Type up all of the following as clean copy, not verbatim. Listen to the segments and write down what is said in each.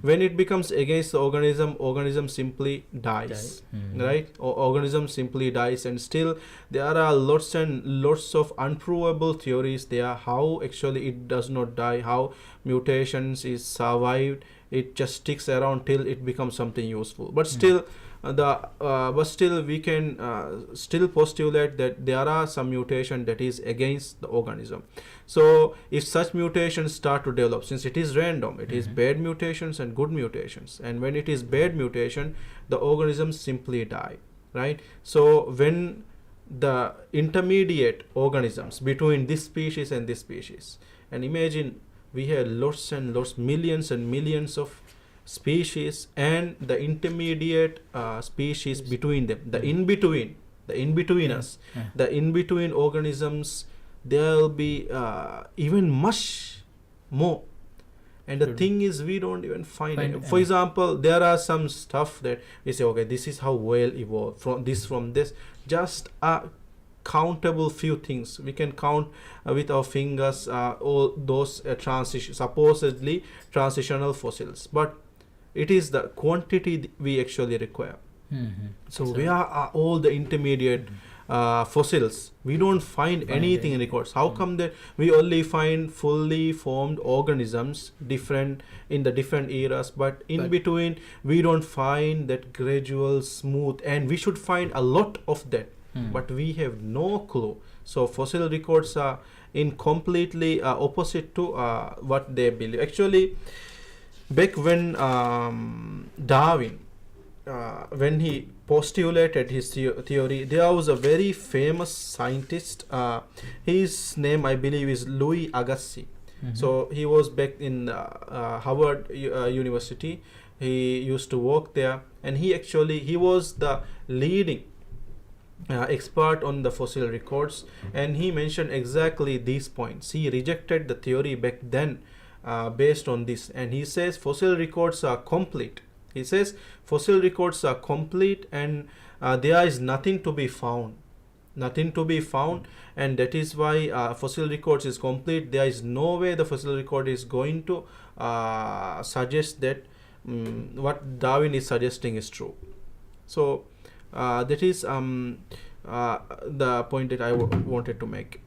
When it becomes against the organism simply dies. Right? Organism simply dies, and still there are lots and lots of unprovable theories there how actually it does not die, how mutations is survived, it just sticks around till it becomes something useful. But still we can still postulate that there are some mutation that is against the organism. So if such mutations start to develop, since it is random, it is bad mutations and good mutations, and when it is bad mutation, the organisms simply die, right? So when the intermediate organisms between this species and this species, and imagine we have lots and lots, millions and millions of species, and the intermediate species between them, the in between us, the in between organisms, there will be even much more. And the thing is, we don't even find it. For example, there are some stuff that we say, okay, this is how whale evolved from this, just a countable few things we can count with our fingers, all those supposedly transitional fossils, but it is the quantity we actually require. So where are all the intermediate fossils? We don't find anything in records. How come that we only find fully formed organisms different in the different eras, but in between we don't find that gradual smooth, and we should find a lot of that, but we have no clue. So fossil records are in completely opposite to what they believe. Actually, back when Darwin, when he postulated his theory, there was a very famous scientist. His name, I believe, is Louis Agassiz. So he was back in Harvard University. He used to work there, and he was the leading expert on the fossil records, and he mentioned exactly these points. He rejected the theory back then based on this, and he says fossil records are complete. He says fossil records are complete, and there is nothing to be found, and that is why fossil records is complete. There is no way the fossil record is going to suggest that what Darwin is suggesting is true. So that is the point that I wanted to make.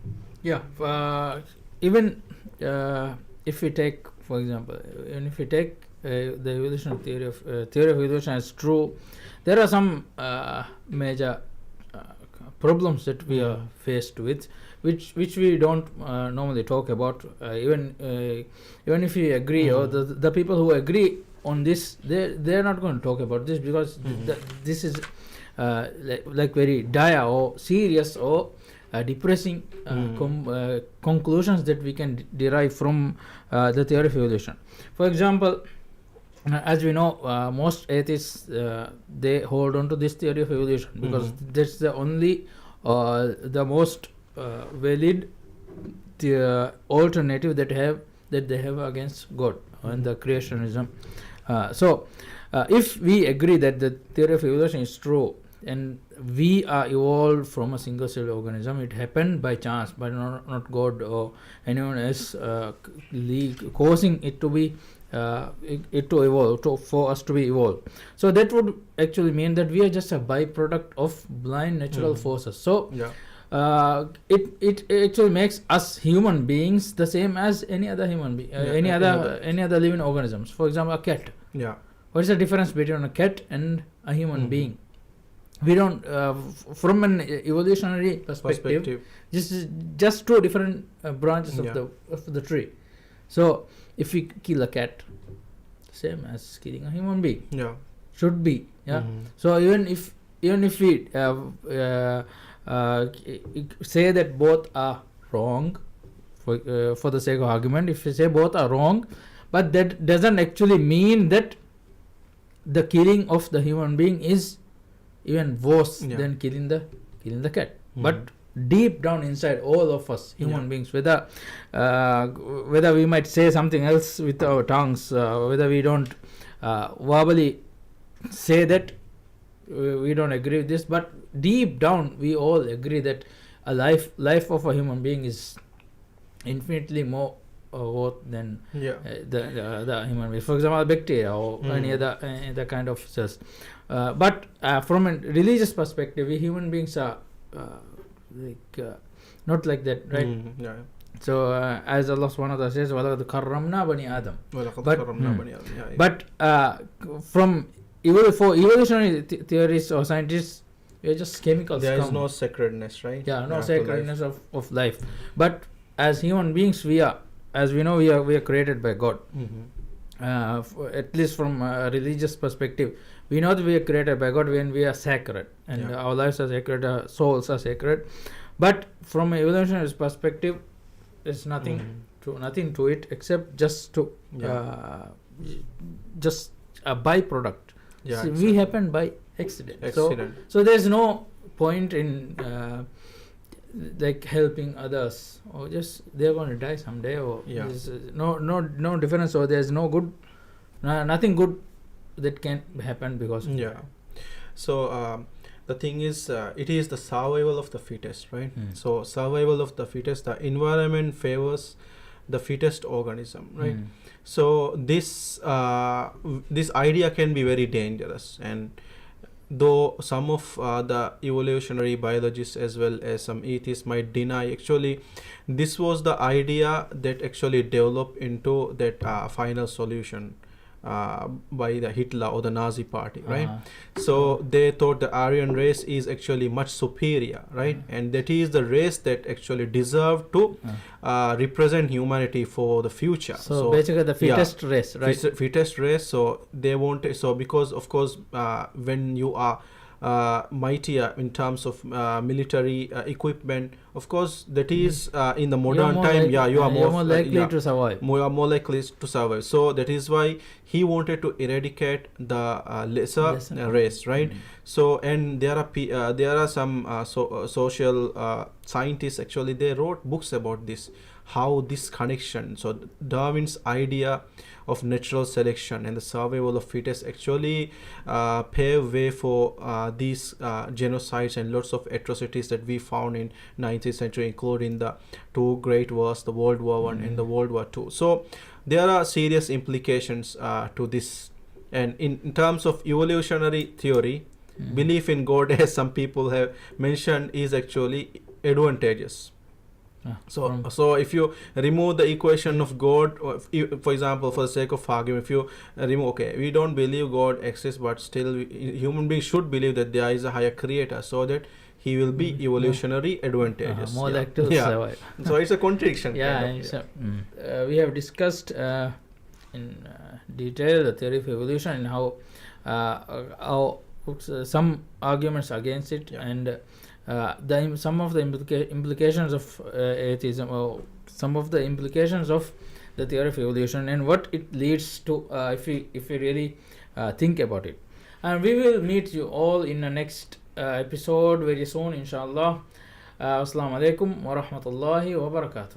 Even if we take, for example, if we take the evolution theory of evolution as true, there are some major problems that we are faced with, which we don't normally talk about. Even if we agree, or the people who agree on this, they're not going to talk about this, because this is like very dire or serious or depressing conclusions that we can derive from the theory of evolution. For example, as we know, most atheists they hold on to this theory of evolution because that's the only the most valid alternative that they have against God and the creationism. So if we agree that the theory of evolution is true, and we are evolved from a single cell organism, it happened by chance, but not God or anyone else causing it to be it to evolve, for us to be evolved. So that would actually mean that we are just a byproduct of blind natural forces. So it actually makes us human beings the same as any other human being, any other living organisms. For example, a cat. What is the difference between a cat and a human being? We don't, from an evolutionary perspective, just two different branches of the tree. So if we kill a cat, same as killing a human being, should be. So even if we say that both are wrong, for the sake of argument, if we say both are wrong, but that doesn't actually mean that the killing of the human being is even worse than killing the cat. But deep down inside all of us human beings, whether we might say something else with our tongues, whether we don't verbally say that we don't agree with this, but deep down we all agree that a life of a human being is infinitely more worth than Yeah. the human being. For example, bacteria or any other kind of cells. But from a religious perspective, we human beings are not like that, right? Yeah. So as Allah subhanahu wa ta'ala says, وَلَقَدْ كَرَّمْنَا بَنِي آدَمَ. But from for evolutionary theorists or scientists, we are just chemicals. There is no sacredness, right? Yeah, no sacredness of life. But as human beings, we are, as we know, we are created by God. At least from a religious perspective, we know that we are created by God when we are sacred, and our lives are sacred, our souls are sacred. But from an evolutionary perspective, there's nothing to it except just a byproduct. Yeah, so exactly. We happen by accident. So there's no point in like helping others, or just they're going to die someday, or there's no difference, or there's nothing good that can happen because of that. So the thing is, it is the survival of the fittest, right? So survival of the fittest, the environment favors the fittest organism, right? So this idea can be very dangerous, and though some of the evolutionary biologists as well as some atheists might deny, actually this was the idea that actually developed into that final solution by the Hitler or the Nazi party, right? So they thought the Aryan race is actually much superior, right? And that is the race that actually deserved to represent humanity for the future. So basically the fittest race, right? Fittest race. So they wanted, so because of course when you are mightier in terms of military equipment, of course that is in the modern time, you are more likely to survive. You are more likely to survive. So that is why he wanted to eradicate the lesser race, right? So, and there are some social scientists, actually they wrote books about this, how this connection, so Darwin's idea of natural selection and the survival of fittest actually pave way for these genocides and lots of atrocities that we found in 19th century, including the two great wars, the World War I and the World War II. So there are serious implications to this. And in terms of evolutionary theory, belief in God, as some people have mentioned, is actually advantageous. So if you remove the equation of God, for example, for the sake of argument, if you remove, we don't believe God exists, but still human beings should believe that there is a higher creator, so that he will be evolutionary advantageous. More like to survive. So it's a contradiction. We have discussed in detail the theory of evolution and how some arguments against it, and some of the implications of atheism, or some of the implications of the theory of evolution, and what it leads to if we really think about it. And we will meet you all in the next episode very soon, inshallah. Assalamu alaikum wa rahmatullahi wa barakatuh.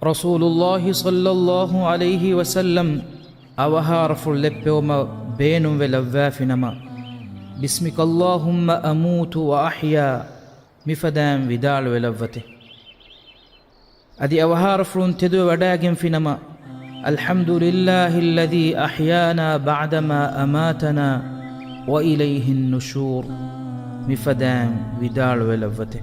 Rasulullah sallallahu alayhi wa sallam avaharful leppewma beenum velavvafinama bismikallahumma amutu wa ahya mifadam vidal velavvate adi avaharfulun tedu wadagen finama alhamdulillahi alladhi ahyana ba'dama amatana wa ilayhi an-nushur mifadam vidal velavvate